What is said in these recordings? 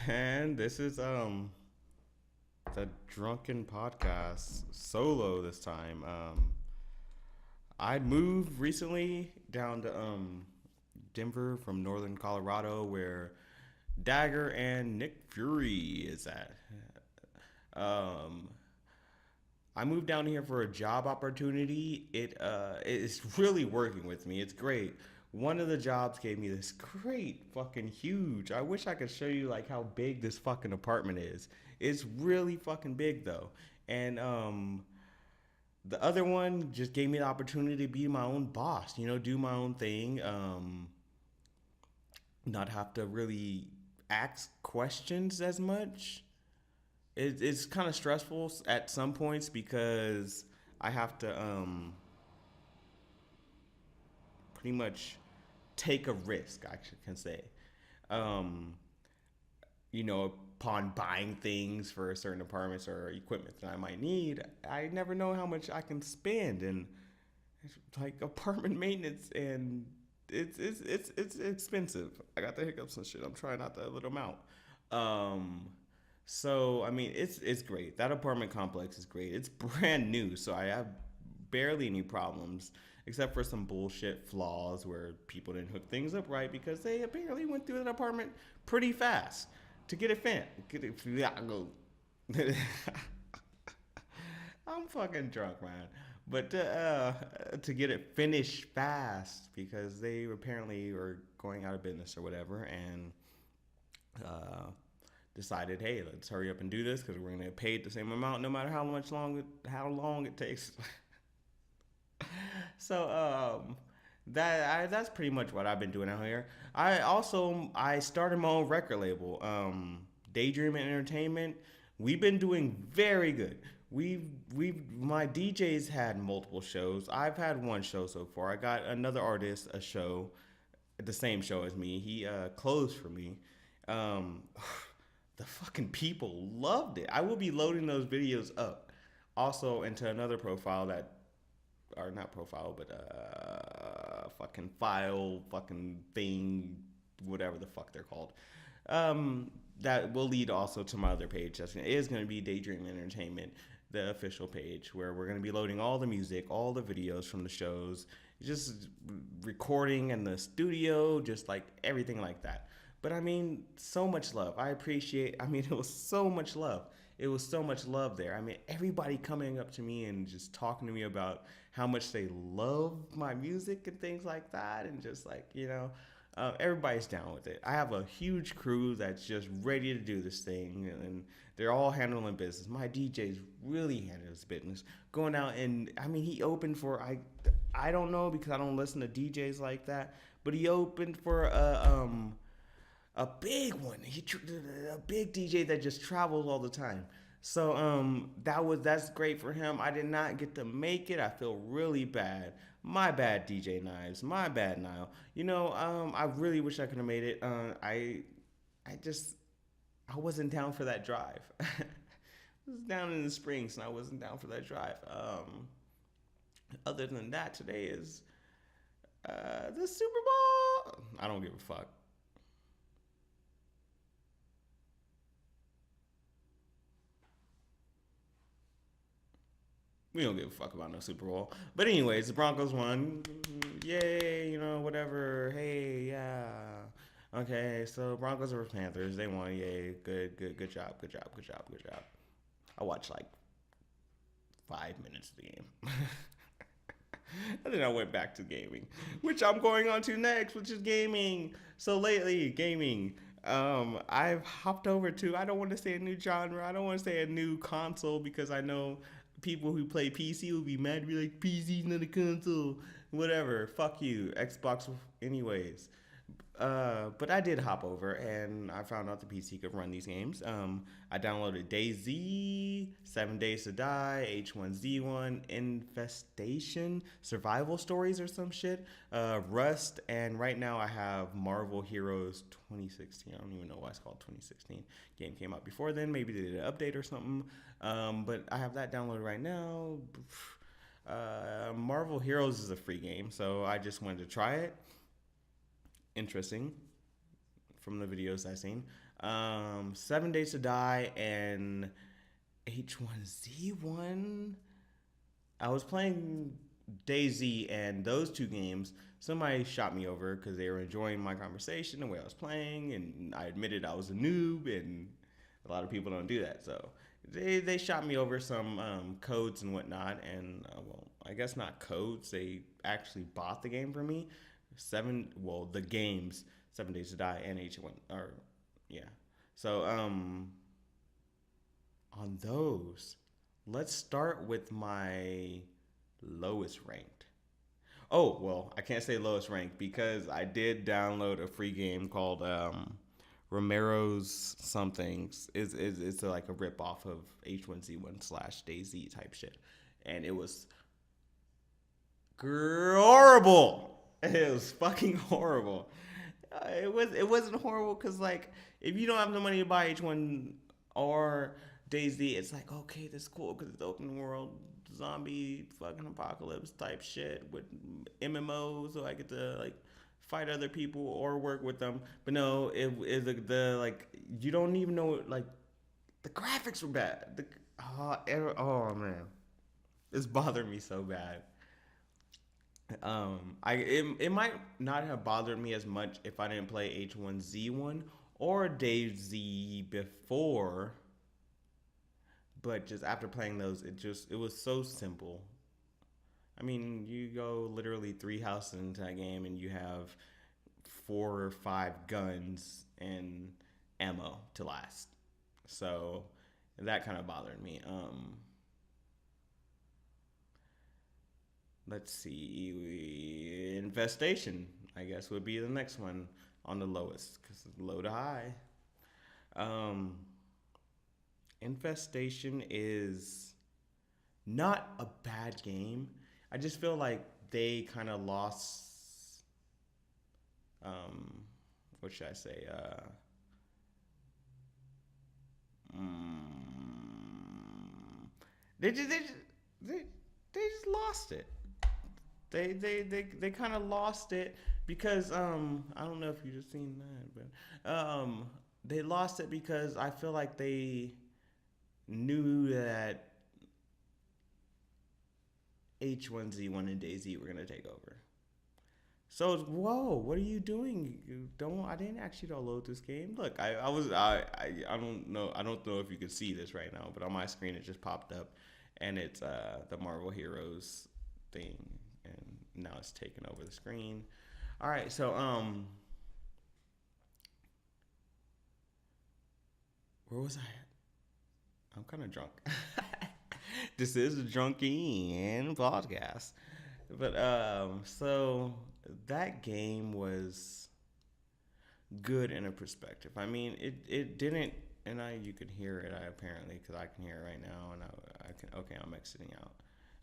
And this is the drunken podcast solo this time. I moved recently down to Denver from northern Colorado where Dagger and Nick Fury is at. Um I moved down here for a job opportunity. It's really working with me. It's great. One of the jobs gave me this great fucking huge. I wish I could show you like how big this fucking apartment is. It's really fucking big though. And the other one just gave me the opportunity to be my own boss, do my own thing. Not have to really ask questions as much. It's kind of stressful at some points because I have to pretty much take a risk. I can say, um, upon buying things for certain apartments or equipment that I might need, I never know how much I can spend and like apartment maintenance and it's expensive. I got the hiccups and shit. I'm trying not to let them out. Um, so I mean, it's great. That apartment complex is great. It's brand new, so I have barely any problems, except for some bullshit flaws where people didn't hook things up right because they apparently went through that apartment pretty fast to get it fit. Get it. I'm fucking drunk, man. But to get it finished fast because they apparently are going out of business or whatever, and uh, decided, hey, let's hurry up and do this because we're gonna get paid the same amount no matter how long it takes. So that's pretty much what I've been doing out here. I started my own record label, Daydream Entertainment. We've been doing very good. We've my DJ's had multiple shows. I've had one show so far. I got another artist a show, the same show as me. He closed for me. Um, the fucking people loved it. I will be loading those videos up also into another profile that or not profile, but fucking file, fucking thing, whatever the fuck they're called. That will lead also to my other page. That is going to be Daydream Entertainment, the official page, where we're going to be loading all the music, all the videos from the shows, just recording in the studio, just like everything like that. But I mean, so much love. I appreciate. I mean, it was so much love. It was so much love there. I mean, everybody coming up to me and just talking to me about how much they love my music and things like that, and just like everybody's down with it. I have a huge crew that's just ready to do this thing, and they're all handling business. My DJ's really handling his business, going out and I mean, he opened for I don't know because I don't listen to DJs like that, but he opened for a big one. A big DJ that just travels all the time. So that's great for him. I did not get to make it. I feel really bad. My bad, DJ Knives. My bad, Nile. I really wish I could have made it. I just I wasn't down for that drive. I was down in the springs and I wasn't down for that drive. Other than that, today is the Super Bowl. I don't give a fuck. We don't give a fuck about no Super Bowl. But anyways, the Broncos won. Yay, whatever. Hey, yeah. Okay, so Broncos versus Panthers. They won. Yay. Good job. Good job. Good job. Good job. I watched like 5 minutes of the game. And then I went back to gaming, which I'm going on to next, which is gaming. So lately, gaming. I've hopped over to. I don't want to say a new genre. I don't want to say a new console because I know people who play PC will be mad. Be like, PC's not a console. Whatever. Fuck you. Xbox, anyways. But I did hop over and I found out the PC could run these games. I downloaded DayZ, 7 Days to Die, H1Z1, Infestation, Survival Stories or some shit, Rust, and right now I have Marvel Heroes 2016. I don't even know why it's called 2016. Game came out before then. Maybe they did an update or something. But I have that downloaded right now. Marvel Heroes is a free game, so I just wanted to try it. Interesting. from the videos I've seen. 7 Days to Die and H1Z1. I was playing DayZ, and those two games, somebody shot me over because they were enjoying my conversation, the way I was playing, and I admitted I was a noob, and a lot of people don't do that. So they shot me over some codes and whatnot, and well, I guess not codes. They actually bought the game for me. The games, 7 Days to Die and H1, or yeah. So on those, let's start with my lowest ranked. Oh, well, I can't say lowest ranked because I did download a free game called Romero's somethings. It's like a rip off of H1Z1 slash DayZ type shit. And it was horrible. It was fucking horrible. It wasn't horrible because like if you don't have the money to buy H1 or DayZ, it's like okay, that's cool because it's open world zombie fucking apocalypse type shit with MMO, so I get to like fight other people or work with them. But no, the like you don't even know like the graphics were bad. Oh man, it's bothering me so bad. It might not have bothered me as much if I didn't play H1Z1 or DayZ before, but just after playing those, it was so simple. I mean, you go literally three houses into that game and you have 4 or 5 guns and ammo to last. So that kind of bothered me. Let's see, infestation. I guess would be the next one on the lowest because low to high. Um, infestation is not a bad game. I just feel like they kind of lost. Um, what should I say? Mm, they just they, just- they they just lost it. They kind of lost it because I don't know if you just seen that, but they lost it because I feel like they knew that H1Z1 and DayZ were gonna take over. So it's, whoa, what are you doing? You don't I didn't actually download this game. Look, I don't know if you can see this right now, but on my screen it just popped up, and it's the Marvel Heroes thing, and now it's taking over the screen. All right, so where was I at? I'm kind of drunk. This is a drunken podcast, but so that game was good in a perspective. I mean, it didn't, and you can hear it. Apparently because I can hear it right now, and I can. Okay, I'm exiting out.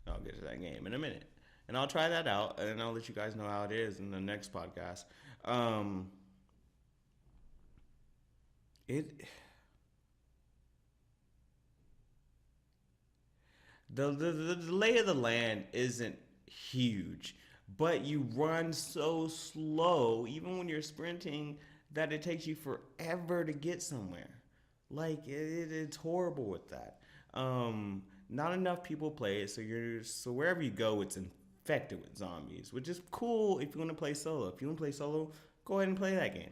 And I'll get to that game in a minute, and I'll try that out, and I'll let you guys know how it is in the next podcast. Um, it the lay of the land isn't huge, but you run so slow, even when you're sprinting, that it takes you forever to get somewhere. Like it's horrible with that. Not enough people play it, so wherever you go, it's infected with zombies, which is cool if you want to play solo. If you want to play solo, go ahead and play that game.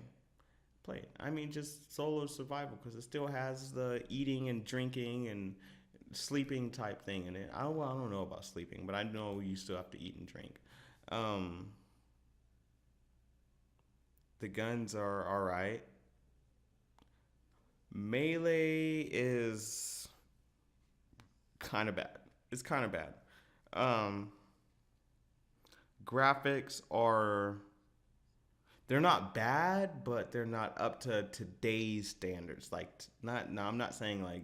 Play it. I mean, just solo survival because it still has the eating and drinking and sleeping type thing in it. I don't know about sleeping, but I know you still have to eat and drink. Um, the guns are all right. Melee is kind of bad. It's kind of bad. Um, graphics are they're not bad, but they're not up to today's standards. Like not no, I'm not saying like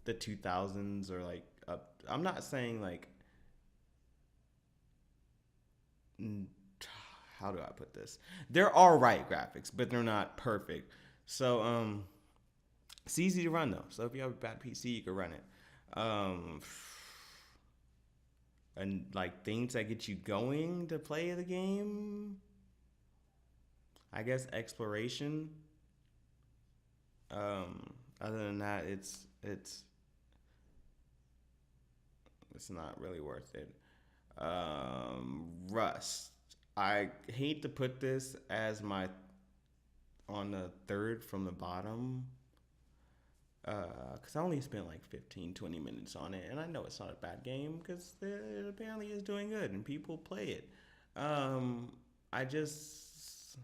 the 2000s or like up. I'm not saying like how do I put this? They're all right graphics, but they're not perfect. So it's easy to run though. So if you have a bad PC, you can run it. Um, and like things that get you going to play the game, I guess exploration. Other than that, it's not really worth it. Rust. I hate to put this as my on the third from the bottom, because I only spent like 15, 20 minutes on it, and I know it's not a bad game because it apparently is doing good and people play it. Um, I just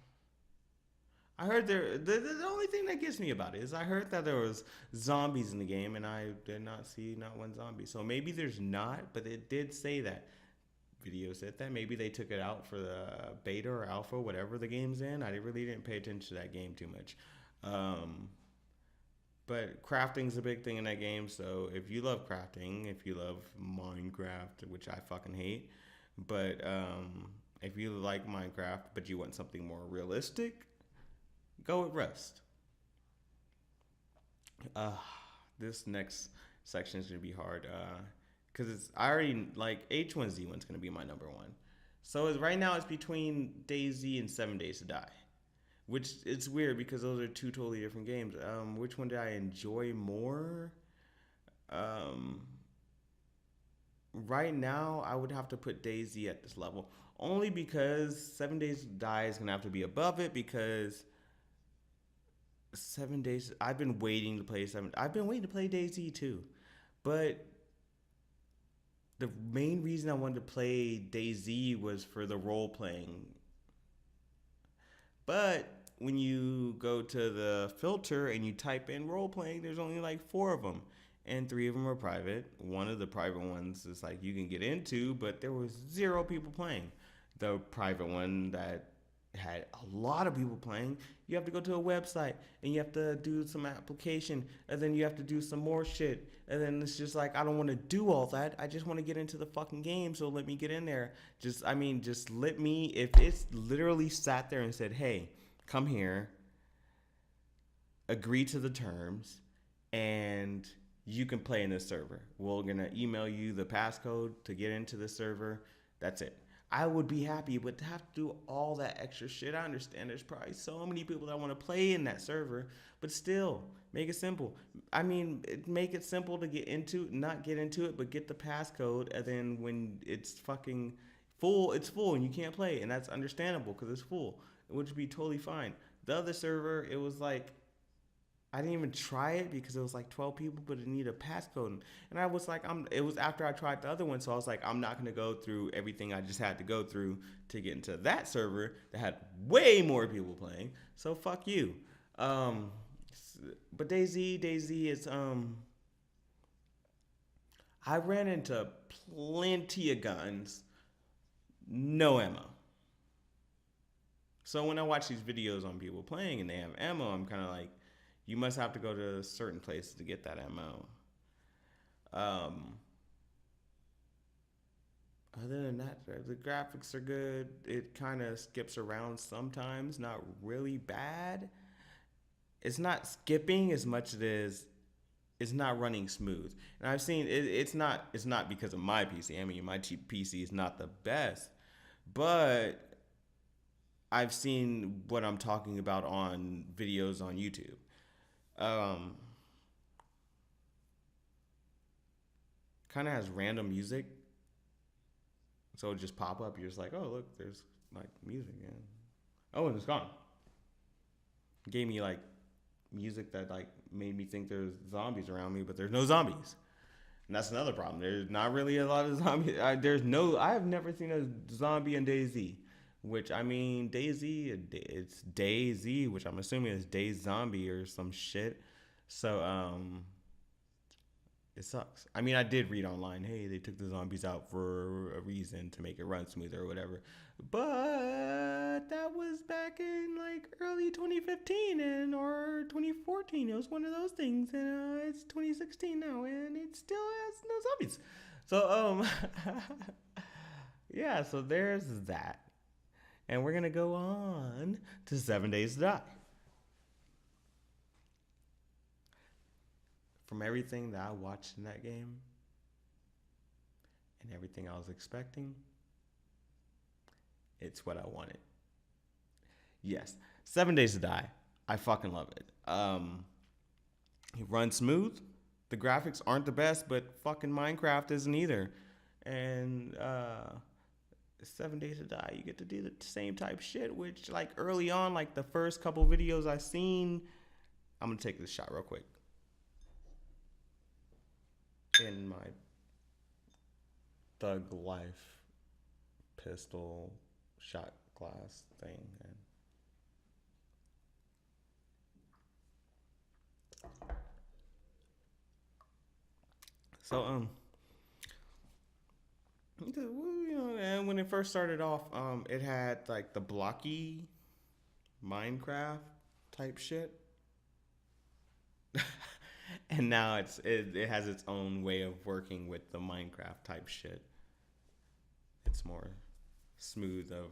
I heard the only thing that gets me about it is I heard that there was zombies in the game, and I did not see not one zombie. So maybe there's not, but it did say that. Video said that maybe they took it out for the beta or alpha, whatever the game's in. I really didn't pay attention to that game too much. Um, but crafting's a big thing in that game. So if you love crafting, if you love Minecraft, which I fucking hate, but if you like Minecraft but you want something more realistic, go with Rust. Uh, this next section is gonna be hard. Because it's I already like H1Z1's gonna be my number one. So right now it's between DayZ and 7 Days to Die, which it's weird because those are two totally different games. Which one did I enjoy more? Um, right now I would have to put DayZ at this level, only because 7 Days to Die is gonna have to be above it because 7 days. I've been waiting to play seven. I've been waiting to play DayZ too, but the main reason I wanted to play DayZ was for the role playing. But when you go to the filter and you type in role playing, there's only like four of them, and three of them are private. One of the private ones is like you can get into, but there was zero people playing. The private one that had a lot of people playing, you have to go to a website and you have to do some application, and then you have to do some more shit, and then it's just like I don't want to do all that. I just want to get into the fucking game, so let me get in there. Just let me. If it's literally sat there and said, "Hey, come here, agree to the terms, and you can play in this server. We're gonna email you the passcode to get into the server. That's it." I would be happy, but to have to do all that extra shit, I understand there's probably so many people that want to play in that server, but still, make it simple. Make it simple to get into, not get into it, but get the passcode, and then when it's fucking full, it's full, and you can't play, and that's understandable because it's full, which would be totally fine. The other server, it was like I didn't even try it because it was like 12 people, but it needed a passcode. And I was like, it was after I tried the other one, so I was like, I'm not gonna go through everything I just had to go through to get into that server that had way more people playing. So fuck you. Um, but DayZ is I ran into plenty of guns, no ammo. So when I watch these videos on people playing and they have ammo, I'm kind of like, you must have to go to certain places to get that ammo. Um, Other than that, the graphics are good. It kind of skips around sometimes, not really bad. It's not skipping as much as it is. It's not running smooth, and I've seen it. It's not because of my PC. I mean, my PC is not the best, but I've seen what I'm talking about on videos on YouTube. Um, Kind of has random music, so it just pop up. You're just like, oh look, there's like music, and oh, and it's gone. Gave me like music that like made me think there's zombies around me, but there's no zombies. And that's another problem. There's not really a lot of zombies. I have never seen a zombie in DayZ, which I mean, DayZ, it's DayZ, which I'm assuming is Day Zombie or some shit. So, it sucks. I mean, I did read online, hey, they took the zombies out for a reason to make it run smoother or whatever. But that was back in like early 2015 and or 2014. It was one of those things, and it's 2016 now, and it still has no zombies. So, yeah. So there's that, and we're gonna go on to 7 Days to Die. From everything that I watched in that game and everything I was expecting, it's what I wanted. Yes, 7 Days to Die. I fucking love it. It runs smooth. The graphics aren't the best, but fucking Minecraft isn't either. And 7 Days to Die, you get to do the same type shit, which like early on, like the first couple videos I seen, I'm gonna take this shot real quick. In my thug life pistol shot glass thing. And so and when it first started off, it had like the blocky Minecraft type shit, and now it has its own way of working with the Minecraft type shit. It's more smooth of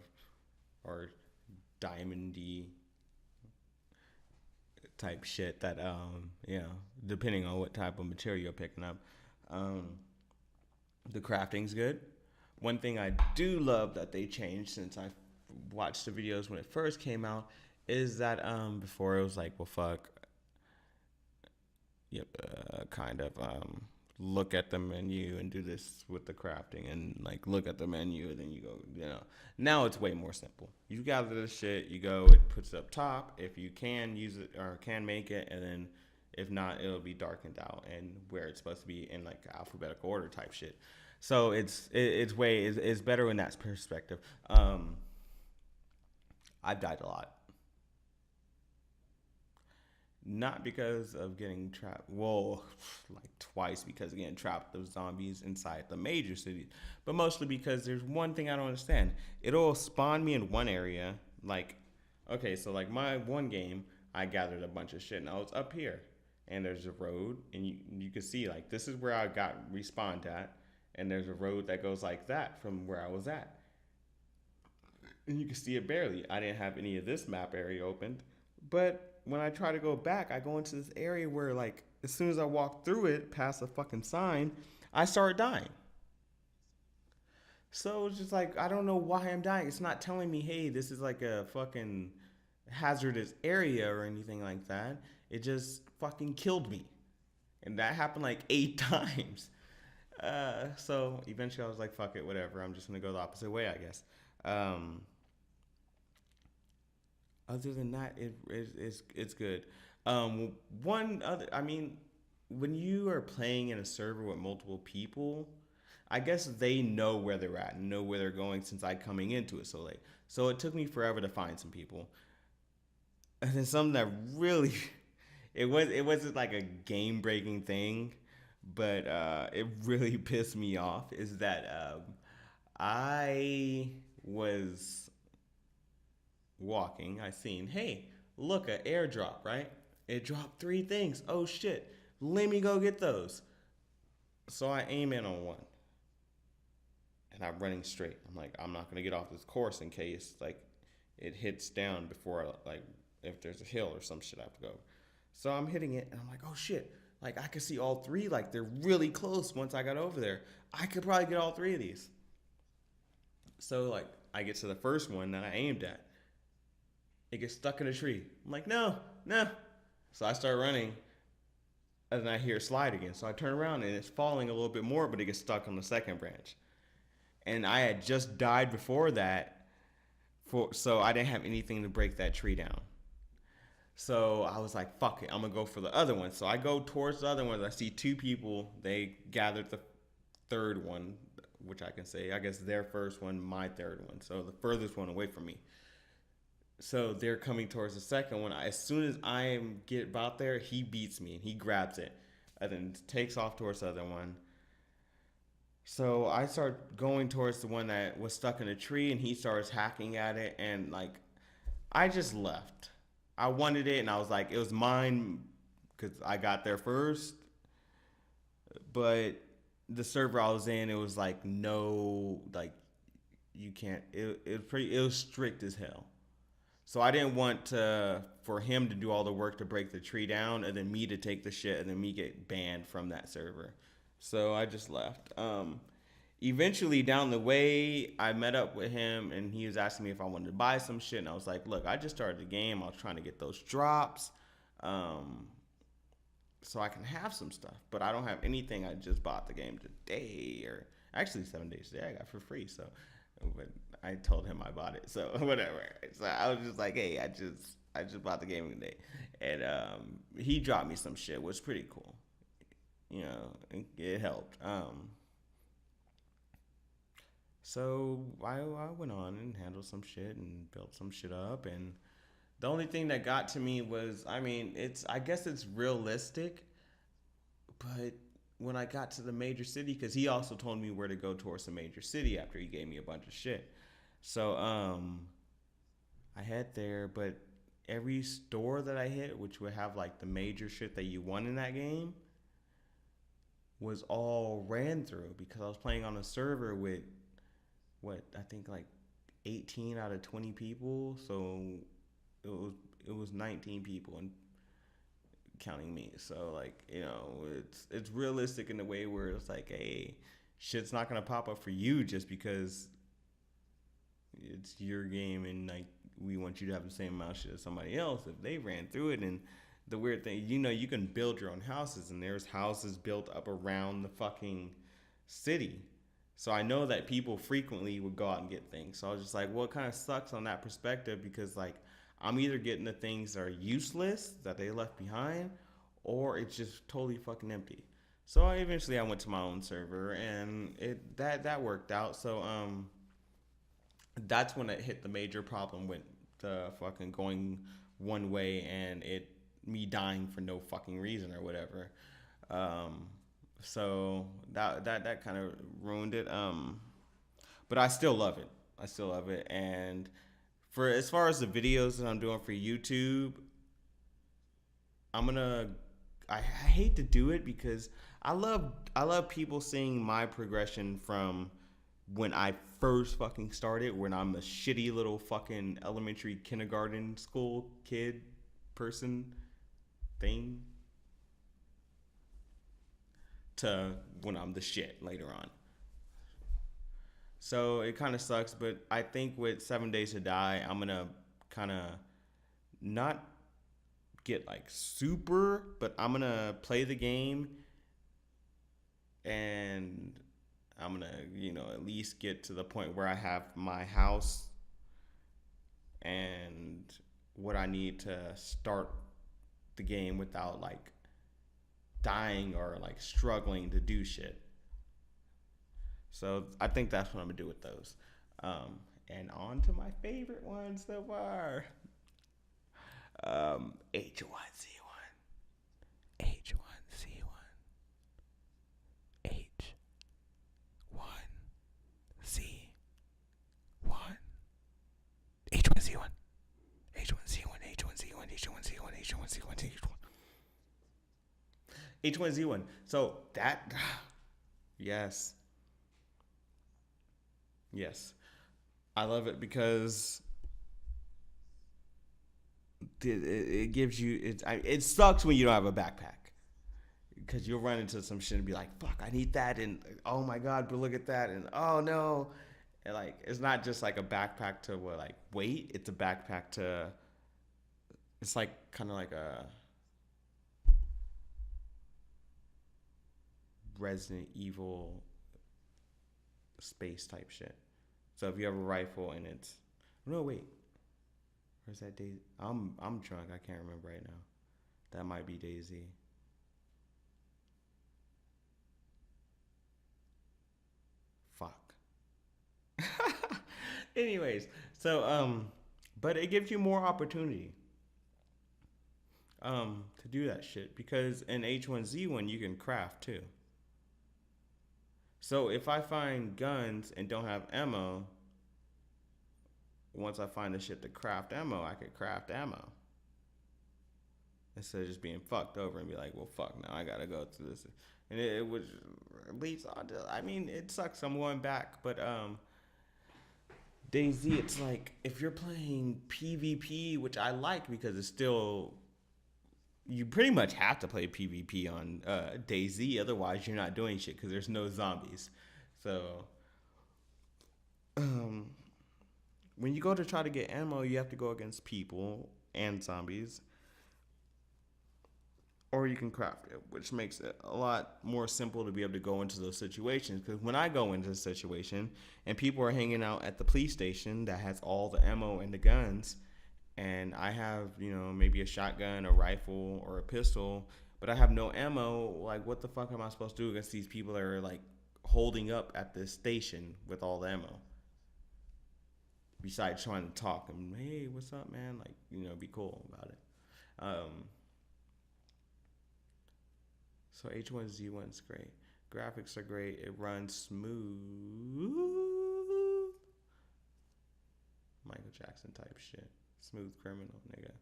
or diamondy type shit that depending on what type of material you're picking up. Um, the crafting's good. One thing I do love that they changed since I watched the videos when it first came out is that before it was like, well, fuck, yep, kind of look at the menu and do this with the crafting and like look at the menu and then you go. Now it's way more simple. You gather the shit, you go, it puts it up top if you can use it or can make it, and then if not, it'll be darkened out and where it's supposed to be in like alphabetical order type shit. So it's better in that perspective. I've died a lot. Not because of getting trapped. Well, like twice because again trapped those zombies inside the major cities, but mostly because there's one thing I don't understand. It'll spawn me in one area. Like, okay, so like my one game, I gathered a bunch of shit and I was up here, and there's a road, and you can see like this is where I got respawned at, and there's a road that goes like that from where I was at, and you can see it barely. I didn't have any of this map area opened, but when I try to go back, I go into this area where, like, as soon as I walk through it, past the fucking sign, I start dying. So it's just like, I don't know why I'm dying. It's not telling me, hey, this is like a fucking hazardous area or anything like that. It just fucking killed me. And that happened like 8 times. So eventually I was like, fuck it, whatever. I'm just going to go the opposite way, I guess. Um, Other than that, it's good. One other, I mean, when you are playing in a server with multiple people, I guess they know where they're at and know where they're going since I coming into it so late. So it took me forever to find some people. And then something that really, it wasn't like a game breaking thing, but it really pissed me off is that I was walking, I seen, hey, look, an airdrop, right? It dropped three things. Oh shit, let me go get those. So I aim in on one, and I'm running straight. I'm like, I'm not gonna get off this course in case like it hits down before like if there's a hill or some shit I have to go. So I'm hitting it, and I'm like, oh shit, like I could see all three, like they're really close. Once I got over there, I could probably get all three of these. So like I get to the first one that I aimed at, it gets stuck in a tree. I'm like, no, no. So I start running, and then I hear it slide again. So I turn around, and it's falling a little bit more, but it gets stuck on the second branch. And I had just died before that, so I didn't have anything to break that tree down. So I was like, fuck it, I'm gonna go for the other one. So I go towards the other one. I see two people. They gathered the third one, which I can say, I guess their first one, my third one. So the furthest one away from me. So they're coming towards the second one. As soon as I get about there, he beats me and he grabs it and then takes off towards the other one. So I start going towards the one that was stuck in a tree, and he starts hacking at it, and like I just left. I wanted it, and I was like, it was mine because I got there first. But the server I was in, it was like no, like you can't. It was strict as hell. So I didn't want for him to do all the work to break the tree down, and then me to take the shit, and then me get banned from that server. So I just left. Eventually, down the way, I met up with him, and he was asking me if I wanted to buy some shit, and I was like, "Look, I just started the game. I was trying to get those drops, um, so I can have some stuff, but I don't have anything. I just bought the game today, or actually 7 days today. I got for free, so." But I told him I bought it, so whatever. So I was just like, "Hey, I just bought the game today," and he dropped me some shit, which was pretty cool. You know, it helped. So I went on and handled some shit and built some shit up, and the only thing that got to me was, I mean, I guess it's realistic, but when I got to the major city, because he also told me where to go towards the major city after he gave me a bunch of shit. So I head there, but every store that I hit, which would have like the major shit that you won in that game, was all ran through because I was playing on a server with what I think like 18 out of 20 people. So it was it was 19 people and counting me. So like, it's realistic in a way where it's like, hey, shit's not gonna pop up for you just because it's your game, and like we want you to have the same amount of shit as somebody else if they ran through it. And the weird thing, you can build your own houses, and there's houses built up around the fucking city. So I know that people frequently would go out and get things. So I was just like, well, it kind of sucks on that perspective because like I'm either getting the things that are useless that they left behind, or it's just totally fucking empty. So I went to my own server, and that worked out. So that's when it hit the major problem with the fucking going one way, and it me dying for no fucking reason or whatever. Um, so that kind of ruined it. But I still love it. I still love it. And for as far as the videos that I'm doing for YouTube, I'm gonna. I hate to do it because I love people seeing my progression from when I first fucking started, when I'm a shitty little fucking elementary kindergarten school kid person thing, to when I'm the shit later on. So it kind of sucks, but I think with 7 Days to Die, I'm gonna kind of not get like super, but I'm gonna play the game, and I'm gonna, at least get to the point where I have my house and what I need to start the game without like dying or like struggling to do shit. So I think that's what I'm gonna do with those. And on to my favorite one so far. H1Z1. H1Z1. H1Z1. H1Z1. H1Z1. H1Z1. H1Z1. H1Z1. H1. H1Z1. So that, yes, yes, I love it because it gives you it sucks when you don't have a backpack because you'll run into some shit and be like, fuck, I need that, and oh my god, but look at that, and oh no, and like it's not just like a backpack to what, like weight, it's a backpack to, it's like kind of like a Resident Evil space type shit. So if you have a rifle and it's, no, wait, where's that Daisy? I'm drunk. I can't remember right now. That might be Daisy. Fuck. Anyways, so but it gives you more opportunity to do that shit because in H1Z1 you can craft too. So if I find guns and don't have ammo, once I find the shit to craft ammo, I could craft ammo. Instead of just being fucked over and be like, well, fuck, now I gotta go through this. And it was, at least, I mean, it sucks. I'm going back. But DayZ, it's like, if you're playing PvP, which I like because it's still, you pretty much have to play PvP on DayZ. Otherwise, you're not doing shit because there's no zombies. So, um, when you go to try to get ammo, you have to go against people and zombies, or you can craft it, which makes it a lot more simple to be able to go into those situations. Because when I go into a situation and people are hanging out at the police station that has all the ammo and the guns, and I have, maybe a shotgun, a rifle, or a pistol, but I have no ammo, like, what the fuck am I supposed to do against these people that are, like, holding up at this station with all the ammo? Besides trying to talk and, hey, what's up, man? Like, be cool about it. So H1Z1's great. Graphics are great. It runs smooth. Michael Jackson type shit. Smooth criminal, nigga.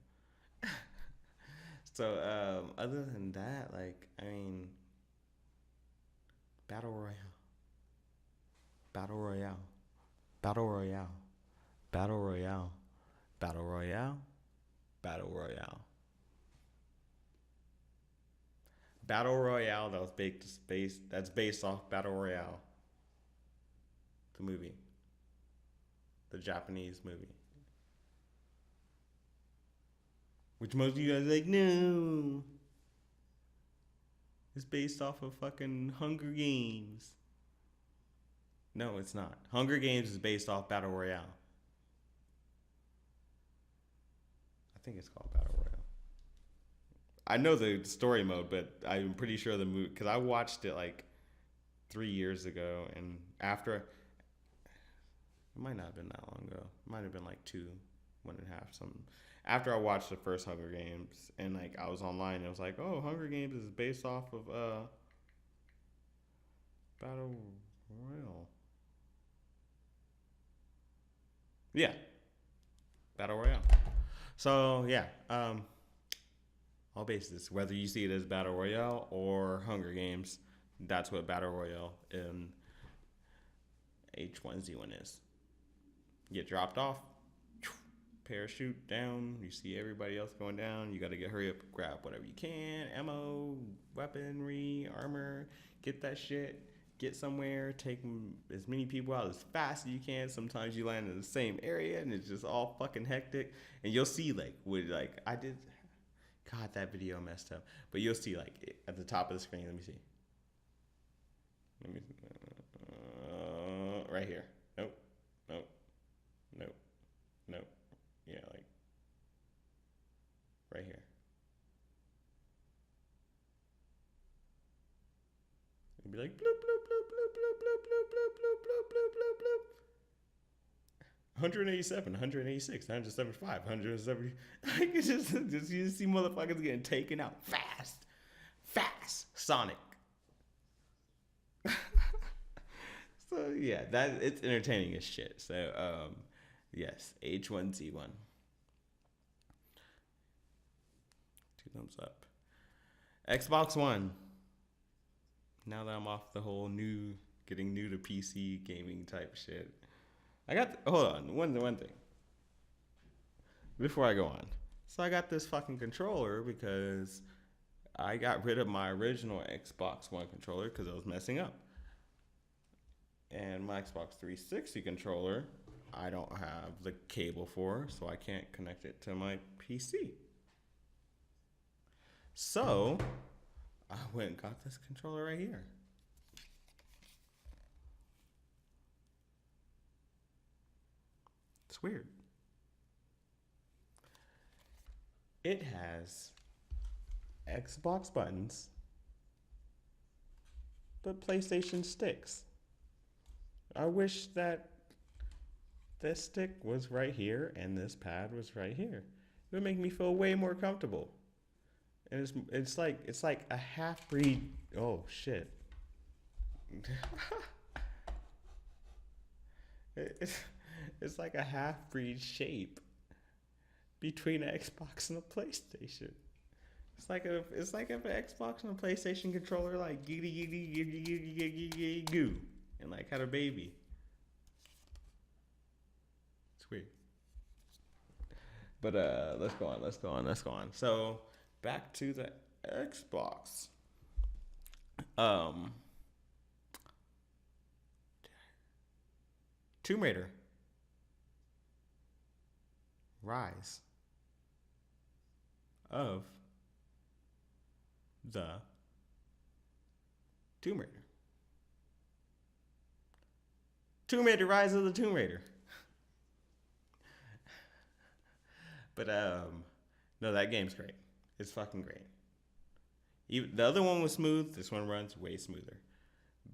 So, other than that, like, I mean, Battle Royale. Battle Royale. Battle Royale. Battle Royale. Battle Royale. Battle Royale. Battle Royale that was based off Battle Royale. The movie. The Japanese movie. Which most of you guys are like, no. It's based off of fucking Hunger Games. No, it's not. Hunger Games is based off Battle Royale. I think it's called Battle Royale. I know the story mode, but I'm pretty sure the movie, because I watched it like 3 years ago, and after, it might not have been that long ago. It might have been like 1.5, something. After I watched the first Hunger Games, and like I was online, it was like, oh, Hunger Games is based off of Battle Royale. Yeah, Battle Royale. So yeah, all bases, whether you see it as Battle Royale or Hunger Games, that's what Battle Royale in H1Z1 is. You get dropped off, parachute down, you see everybody else going down, you gotta hurry up, grab whatever you can, ammo, weaponry, armor, get that shit, get somewhere, take as many people out as fast as you can. Sometimes you land in the same area and it's just all fucking hectic, and you'll see I did, God, that video messed up, but you'll see like at the top of the screen, let me see, right here, nope, nope, nope, nope. Yeah, like right here. It'd be like bloop bloop bloop bloop bloop bloop bloop bloop bloop bloop bloop bloop. 187, 186, 175, 170. Like it's just you see motherfuckers getting taken out fast, Sonic. So yeah, that it's entertaining as shit. So yes, H1Z1. 2 thumbs up. Xbox One. Now that I'm off the whole getting new to PC gaming type shit, hold on, one thing before I go on. So I got this fucking controller because I got rid of my original Xbox One controller because it was messing up, and my Xbox 360 controller I don't have the cable for, so I can't connect it to my PC. So I went and got this controller right here. It's weird. It has Xbox buttons, but PlayStation sticks. I wish that this stick was right here and this pad was right here. It would make me feel way more comfortable. And it's like a half breed. Oh shit! It's like a half breed shape between an Xbox and a PlayStation. It's like if an Xbox and a PlayStation controller like goo and like had a baby. It's weird. But let's go on. So back to the Xbox. Tomb Raider. Rise of the Tomb Raider. Tomb Raider, Rise of the Tomb Raider. But no, that game's great. It's fucking great. Even, the other one was smooth. This one runs way smoother.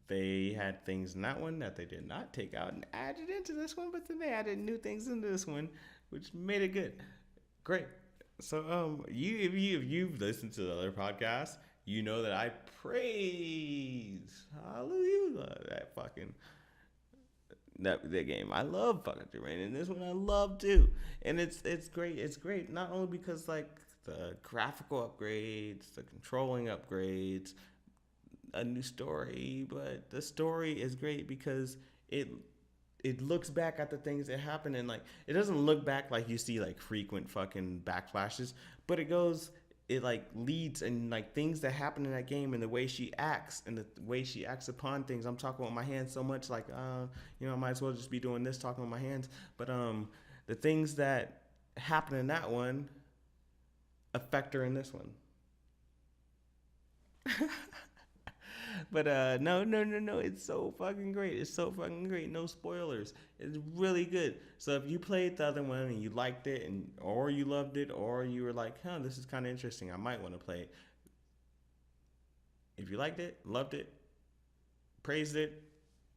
They had things in that one that they did not take out and added into this one, but then they added new things into this one, which made it good. Great. So if you've listened to the other podcasts, you know that I praise hallelujah that game. I love fucking Tomb Raider, and this one I love too. And it's great. It's great not only because like the graphical upgrades, the controlling upgrades, a new story, but the story is great because it looks back at the things that happen, and like it doesn't look back like you see like frequent fucking backflashes, but it like leads and like things that happen in that game and the way she acts and the way she acts upon things. I'm talking with my hands so much, like I might as well just be doing this, talking with my hands. But the things that happen in that one affect her in this one. But no. It's so fucking great. It's so fucking great. No spoilers. It's really good. So if you played the other one and you liked it, or you loved it, or you were like, this is kind of interesting, I might want to play it. If you liked it, loved it, praised it,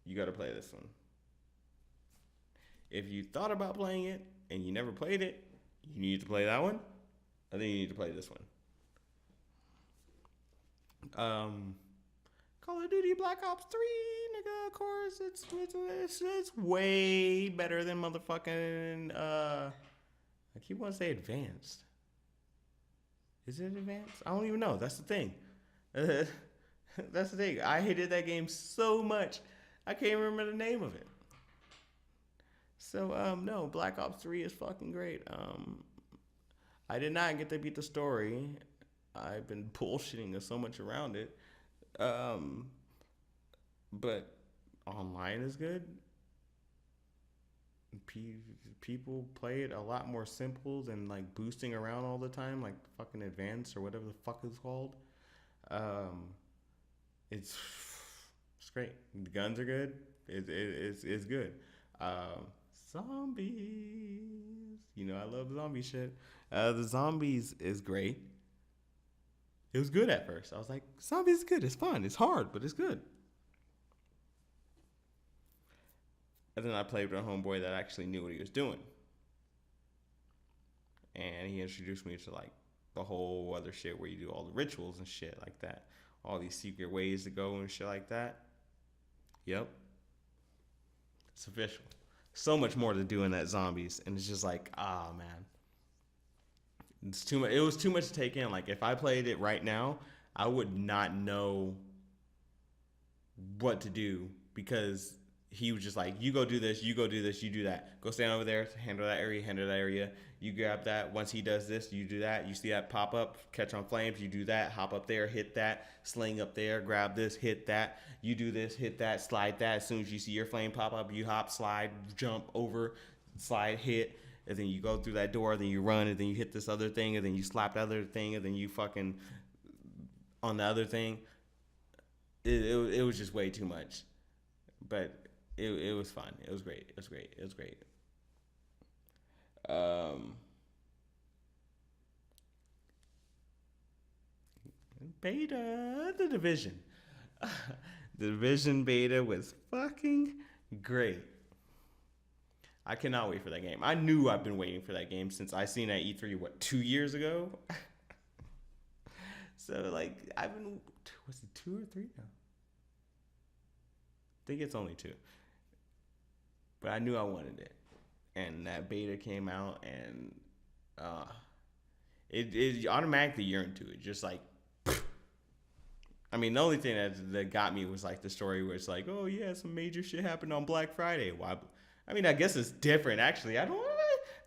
you got to play this one. If you thought about playing it and you never played it, you need to play that one. I think you need to play this one. Call of Duty Black Ops 3, nigga, of course, it's way better than motherfucking, I keep wanting to say advanced. Is it advanced? I don't even know, that's the thing. That's the thing, I hated that game so much, I can't remember the name of it. So, no, Black Ops 3 is fucking great. I did not get to beat the story. I've been bullshitting so much around it. But online is good. People play it a lot more simple than like boosting around all the time, like fucking advanced or whatever the fuck it's called. It's great. The guns are good. It's good. Zombies. I love zombie shit. The zombies is great. It was good at first. I was like, zombies is good. It's fun. It's hard, but it's good. And then I played with a homeboy that actually knew what he was doing. And he introduced me to like the whole other shit where you do all the rituals and shit like that. All these secret ways to go and shit like that. Yep. It's official. So much more to do in that zombies. And it's just like, man. It's too much. It was too much to take in. Like if I played it right now, I would not know what to do because he was just like, you go do this, you go do this, you do that. Go stand over there, handle that area. You grab that. Once he does this, you do that. You see that pop up, catch on flames, you do that, hop up there, hit that, sling up there, grab this, hit that. You do this, hit that, slide that. As soon as you see your flame pop up, you hop, slide, jump over, slide, hit. And then you go through that door, then you run, and then you hit this other thing, and then you slap the other thing, and then you fucking on the other thing. It was just way too much. But it was fun. It was great. It was great. Beta, the Division. The Division beta was fucking great. I cannot wait for that game. I knew I've been waiting for that game since I seen at E3, 2 years ago? So, like, was it 2 or 3 now? I think it's only 2. But I knew I wanted it. And that beta came out, and it automatically yearned to it. Just like, I mean, the only thing that got me was like the story where it's like, oh yeah, some major shit happened on Black Friday. Why? I mean, I guess it's different, actually. I don't.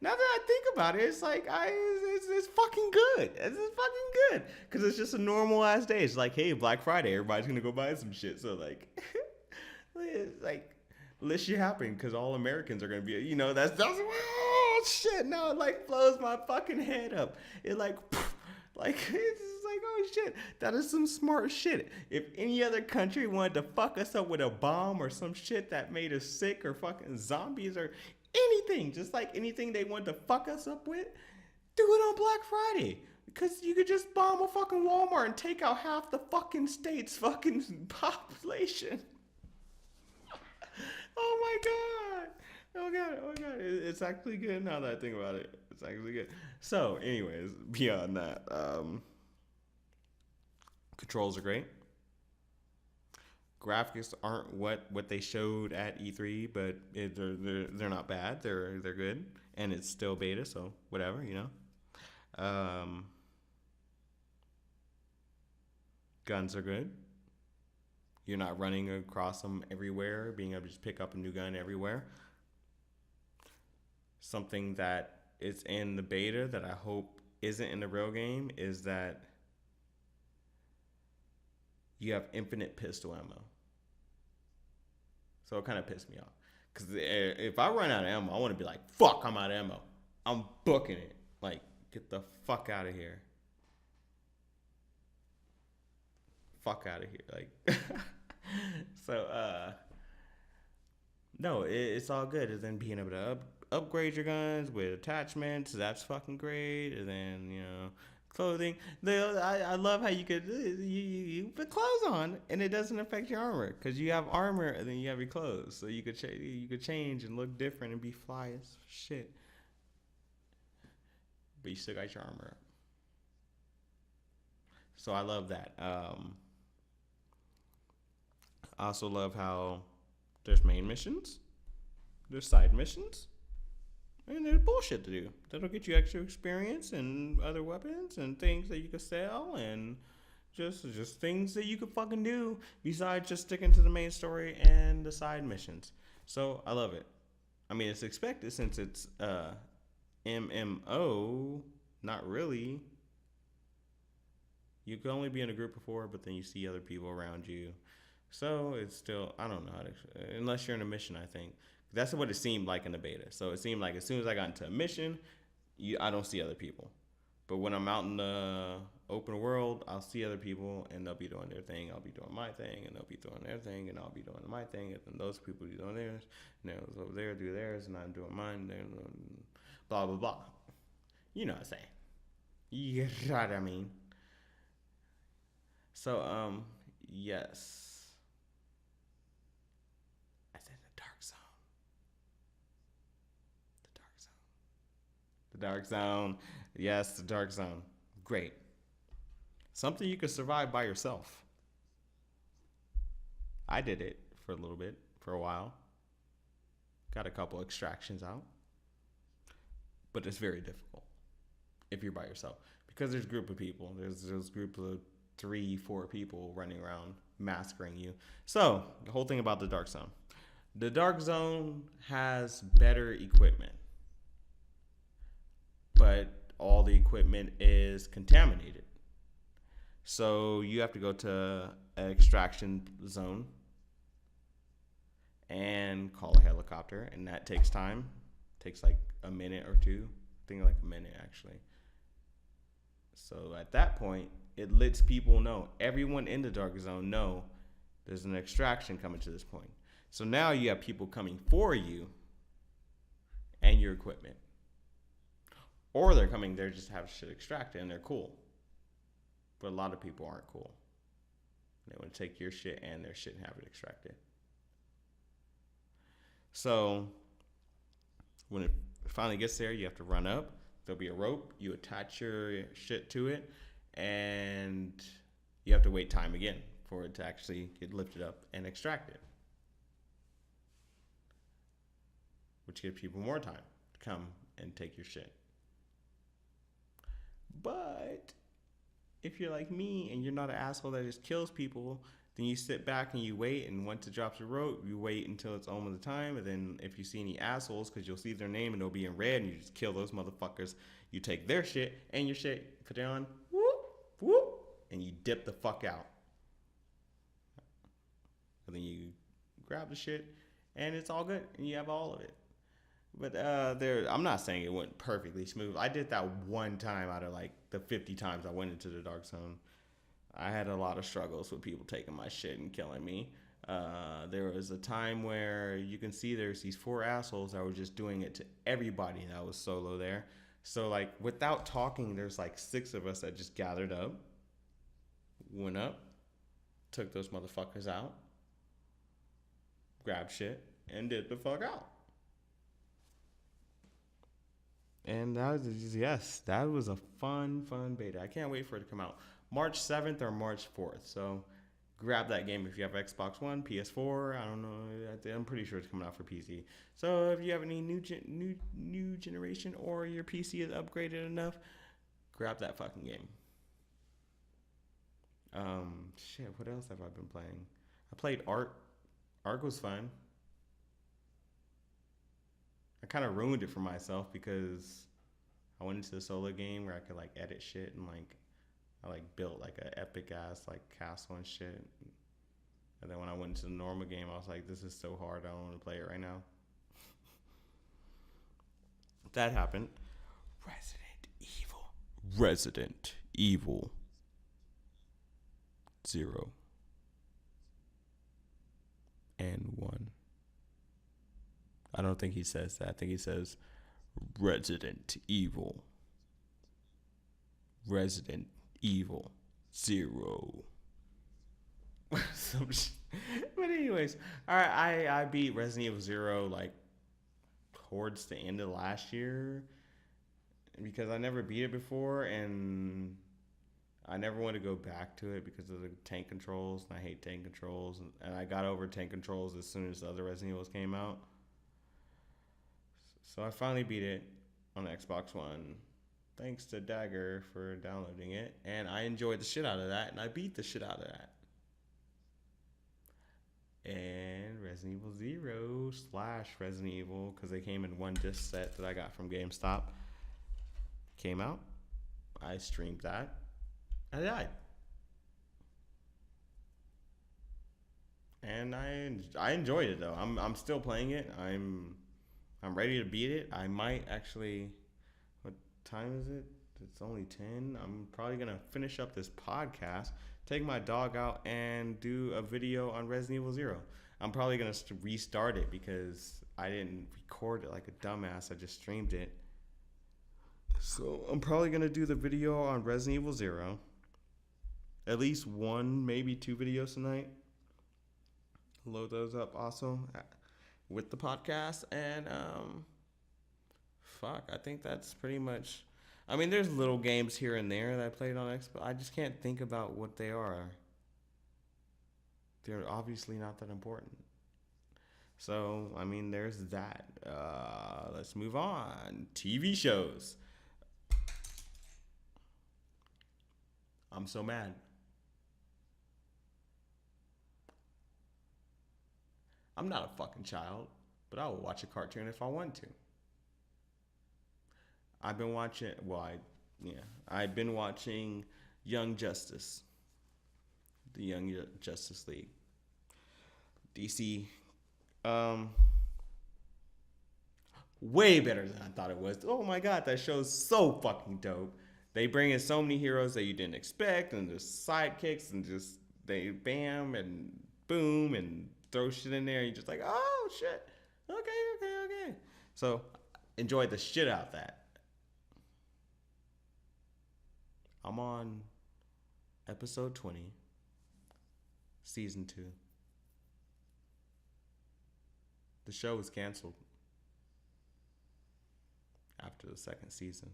Now that I think about it, it's like it's fucking good. It's fucking good because it's just a normal ass day. It's like, hey, Black Friday, everybody's gonna go buy some shit. So like, it's like, Let shit happen because all Americans are gonna be, that's oh shit. No, it like blows my fucking head up. It like, like it's just like oh shit. That is some smart shit. If any other country wanted to fuck us up with a bomb or some shit that made us sick or fucking zombies or anything, just like anything they wanted to fuck us up with, do it on Black Friday. Because you could just bomb a fucking Walmart and take out half the fucking state's fucking population. Oh my god. Oh god. Oh god. It's actually good now that I think about it. It's actually good. So, anyways, beyond that, controls are great. Graphics aren't what they showed at E3, but they're not bad. They're good, and it's still beta, so whatever, Guns are good. You're not running across them everywhere, being able to just pick up a new gun everywhere. Something that is in the beta that I hope isn't in the real game is that you have infinite pistol ammo. So it kind of pissed me off. Because if I run out of ammo, I want to be like, fuck, I'm out of ammo. I'm booking it. Like, get the fuck out of here. Fuck out of here. Like, so, no, it's all good. And then being able to upgrade your guns with attachments, that's fucking great. And then, clothing. I love how you could you put clothes on and it doesn't affect your armor because you have armor and then you have your clothes, so you could change and look different and be fly as shit. But you still got your armor up. So I love that. I also love how there's main missions, there's side missions, and there's bullshit to do. That'll get you extra experience and other weapons and things that you can sell and just things that you could fucking do besides just sticking to the main story and the side missions. So I love it. I mean, it's expected since it's MMO. Not really. You can only be in a group of 4, but then you see other people around you. So it's still, I don't know how to, unless you're in a mission, I think. That's what it seemed like in the beta. So it seemed like as soon as I got into a mission, I don't see other people. But when I'm out in the open world, I'll see other people and they'll be doing their thing. I'll be doing my thing and they'll be doing their thing and I'll be doing my thing. And then those people be doing theirs. And those over there do theirs and I'm doing mine. Blah, blah, blah. You know what I'm saying. You know what I mean. So, yes. The dark zone. Yes, the dark zone. Great. Something you could survive by yourself. I did it for a little bit, for a while. Got a couple extractions out. But it's very difficult if you're by yourself. Because there's a group of people. There's a group of 3-4 people running around massacring you. So, the whole thing about the dark zone. The dark zone has better equipment. But all the equipment is contaminated. So you have to go to an extraction zone and call a helicopter, and that takes time. It takes like a minute or two. I think like a minute actually. So at that point, it lets people know, everyone in the dark zone know there's an extraction coming to this point. So now you have people coming for you and your equipment. Or they're coming there just to have shit extracted and they're cool. But a lot of people aren't cool. They want to take your shit and their shit and have it extracted. So when it finally gets there, you have to run up. There'll be a rope. You attach your shit to it. And you have to wait time again for it to actually get lifted up and extracted. Which gives people more time to come and take your shit. But if you're like me and you're not an asshole that just kills people, then you sit back and you wait, and once it drops the rope, you wait until it's almost the time, and then if you see any assholes, because you'll see their name and it'll be in red, and you just kill those motherfuckers, you take their shit and your shit, put it on, whoop, whoop, and you dip the fuck out. And then you grab the shit and it's all good, and you have all of it. But I'm not saying it went perfectly smooth. I did that one time out of like the 50 times I went into the dark zone. I had a lot of struggles with people taking my shit and killing me. There was a time where you can see there's these four assholes that were just doing it to everybody that was solo there. So like without talking, there's like six of us that just gathered up, went up, took those motherfuckers out, grabbed shit, and did the fuck out. And that was yes, that was a fun beta. I can't wait for it to come out March 7th or March 4th. So grab that game if you have Xbox One, PS4. I don't know. I'm pretty sure it's coming out for PC. So if you have any new generation or your PC is upgraded enough, grab that fucking game. Shit. What else have I been playing? I played Ark. Ark was fun. I kind of ruined it for myself because I went into the solo game where I could like edit shit and like I like built like an epic ass like castle and shit. And then when I went into the normal game, I was like, this is so hard. I don't want to play it right now. That happened. Resident Evil. Resident Evil 0 and 1. I don't think he says that. I think he says Resident Evil. Resident Evil 0. But anyways, I beat Resident Evil 0 like towards the end of last year because I never beat it before and I never want to go back to it because of the tank controls and I hate tank controls and I got over tank controls as soon as the other Resident Evils came out. So I finally beat it on Xbox One. Thanks to Dagger for downloading it. And I enjoyed the shit out of that. And I beat the shit out of that. And Resident Evil 0 / Resident Evil, because they came in one disc set that I got from GameStop, came out. I streamed that. I died. And I enjoyed it though. I'm still playing it. I'm ready to beat it. I might actually. What time is it? It's only 10. I'm probably gonna finish up this podcast, take my dog out, and do a video on Resident Evil 0. I'm probably gonna restart it because I didn't record it like a dumbass. I just streamed it. So I'm probably gonna do the video on Resident Evil 0. At least one, maybe two videos tonight. Load those up also with the podcast and I think that's pretty much. I mean, there's little games here and there that I played on Xbox. I just can't think about what they are. They're obviously not that important. So I mean, there's that. Let's move on. TV shows. I'm so mad. I'm not a fucking child, but I will watch a cartoon if I want to. I've been watching. I've been watching Young Justice, the Young Justice League, DC. Way better than I thought it was. Oh my god, that show's so fucking dope. They bring in so many heroes that you didn't expect, and there's sidekicks, and just they bam and boom and throw shit in there. And you're just like, oh shit, okay. So enjoyed the shit out of that. I'm on episode 20, season 2. The show was canceled after the second season.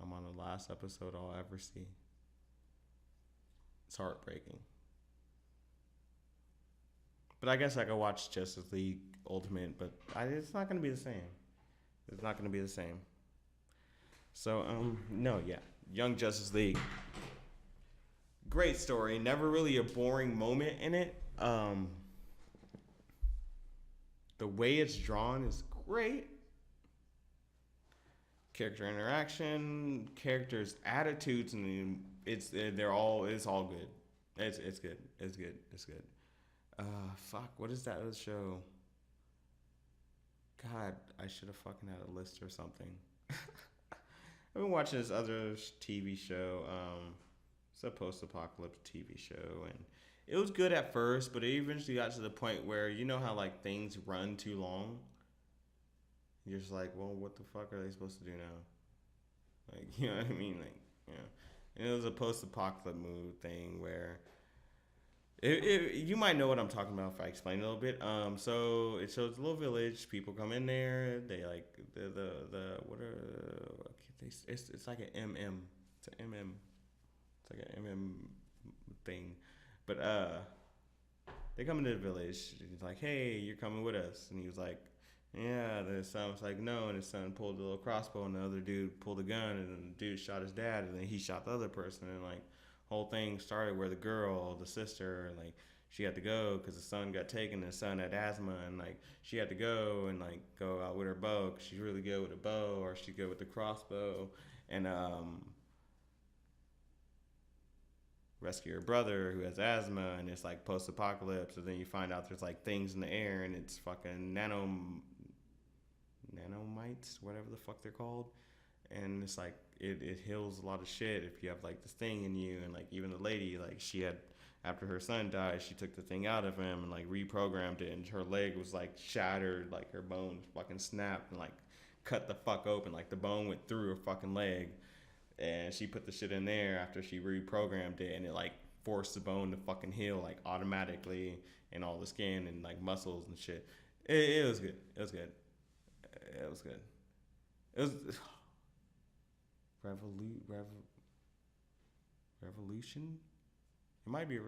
I'm on the last episode I'll ever see. It's heartbreaking. But I guess I could watch Justice League Ultimate, but it's not going to be the same. It's not going to be the same. So, Young Justice League. Great story. Never really a boring moment in it. The way it's drawn is great. Character interaction, characters' attitudes, and it's all good. It's good. Fuck. What is that other show? God, I should have fucking had a list or something. I've been watching this other TV show. It's a post-apocalypse TV show, and it was good at first, but it eventually got to the point where you know how like things run too long. You're just like, well, what the fuck are they supposed to do now? Like, you know what I mean? Like, yeah. And it was a post-apocalypse mood thing where you might know what I'm talking about if I explain a little bit. So it shows a little village. People come in there. They like the what are it's like an MM. It's an MM. It's like an MM thing, but they come into the village. He's like, hey, you're coming with us, and he was like, yeah. The son was like, no, and his son pulled the little crossbow, and the other dude pulled a gun, and then the dude shot his dad, and then he shot the other person, and like whole thing started where the girl, the sister, like she had to go because the son got taken. And the son had asthma, and like she had to go and like go out with her bow because she's really good with a bow, or she's good with the crossbow, and rescue her brother who has asthma, and it's like post-apocalypse. And then you find out there's like things in the air, and it's fucking nanomites, whatever the fuck they're called, and it's like it heals a lot of shit if you have like this thing in you. And like even the lady, like she had, after her son died, she took the thing out of him and like reprogrammed it, and her leg was like shattered, like her bones fucking snapped and like cut the fuck open, like the bone went through her fucking leg, and she put the shit in there after she reprogrammed it, and it like forced the bone to fucking heal like automatically, and all the skin and like muscles and shit. It was good. It was good. It was good. It was revolution. It might be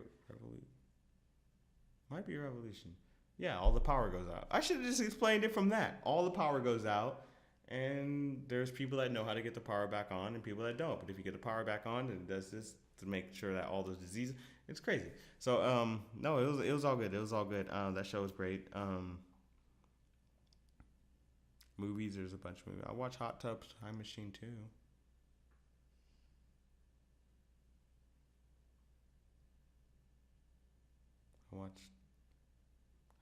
might be a revolution. Yeah, all the power goes out. I should have just explained it from that. All the power goes out, and there's people that know how to get the power back on, and people that don't. But if you get the power back on, it does this to make sure that all those diseases. It's crazy. So no, it was all good. It was all good. That show was great. Movies. There's a bunch of movies. I watch Hot Tub Time Machine too. I watched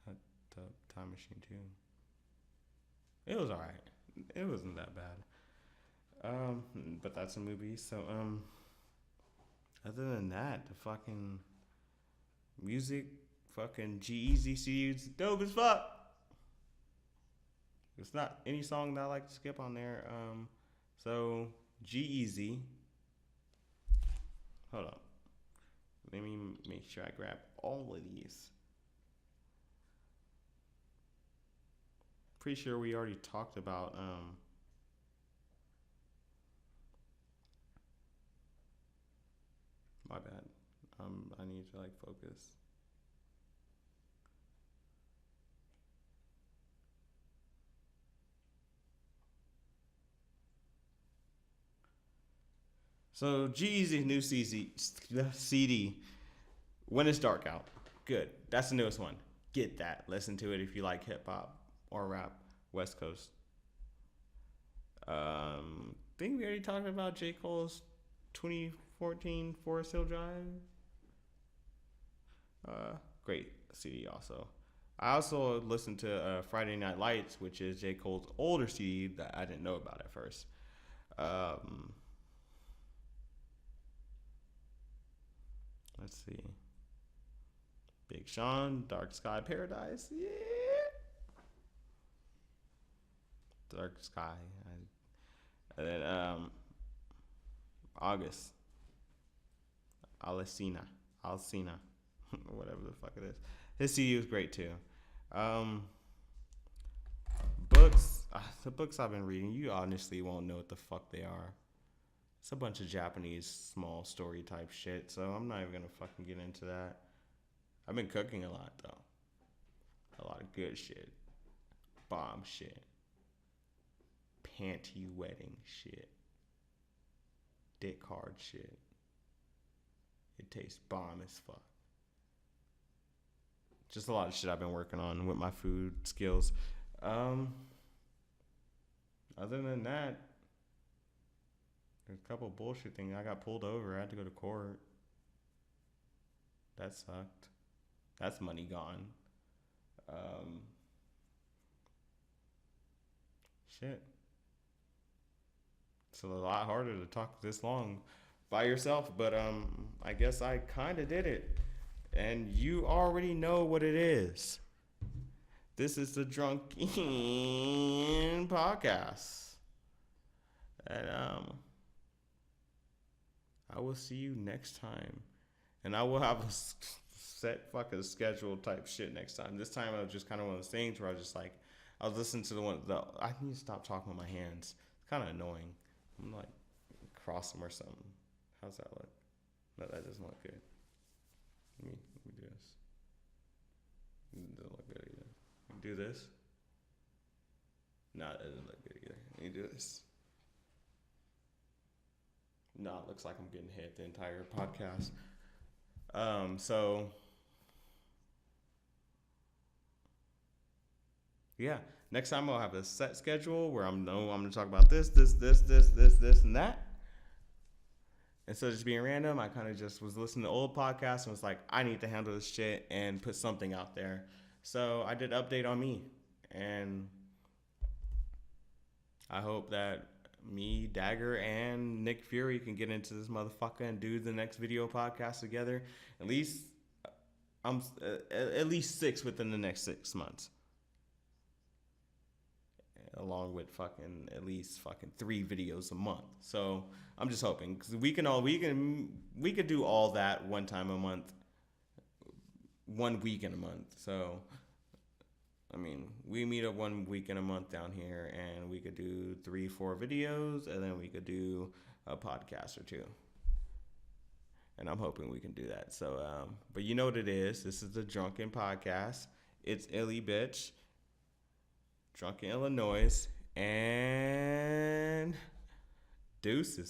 Hot Tub Time Machine too. It was alright. It wasn't that bad. Um, but that's a movie. So other than that, the fucking music, fucking G-Eazy is dope as fuck. It's not any song that I like to skip on there. So G-Eazy. Hold up. Let me make sure I grab all of these. Pretty sure we already talked about my bad. I need to like focus. So G-Eazy's new CD, When It's Dark Out. Good. That's the newest one. Get that. Listen to it if you like hip hop or rap. West Coast. Think we already talked about J. Cole's 2014 Forest Hill Drive. Great CD also. I also listened to Friday Night Lights, which is J. Cole's older CD that I didn't know about at first. Um, let's see. Big Sean, Dark Sky Paradise. Yeah. Dark Sky. And then August. Alcina. Alcina. Whatever the fuck it is. His CD was great too. Um, books. The books I've been reading, you honestly won't know what the fuck they are. It's a bunch of Japanese small story type shit, so I'm not even gonna fucking get into that. I've been cooking a lot though. A lot of good shit. Bomb shit. Panty wedding shit. Dick hard shit. It tastes bomb as fuck. Just a lot of shit I've been working on with my food skills. Um, Other than that, there's a couple bullshit things. I got pulled over. I had to go to court. That sucked. That's money gone. Um, Shit. It's a lot harder to talk this long by yourself, but I guess I kind of did it. And you already know what it is. This is the Drunken Podcast. And I will see you next time. And I will have a set fucking schedule type shit next time. This time I was just kind of one of those things where I was just like, I was listening to I need to stop talking with my hands. It's kind of annoying. I'm like, cross them or something. How's that look? No, that doesn't look good. Let me do this. It doesn't look good either. Let me do this. No, that doesn't look good either. Let me do this. No, it looks like I'm getting hit the entire podcast. So yeah, next time I'll have a set schedule where I'm going to talk about this, and that. Instead of just being random, I kind of just was listening to old podcasts and was like, I need to handle this shit and put something out there. So I did an update on me, and I hope that me, Dagger, and Nick Fury can get into this motherfucker and do the next video podcast together. At least I'm at least 6 within the next 6 months, along with fucking at least fucking 3 videos a month. So I'm just hoping, because we could do all that one time a month, 1 week in a month. So I mean, we meet up 1 week in a month down here, and we could do 3-4 videos, and then we could do a podcast or 2. And I'm hoping we can do that. So, but you know what it is. This is the Drunken Podcast. It's Illy Bitch, Drunken Illinois, and deuces.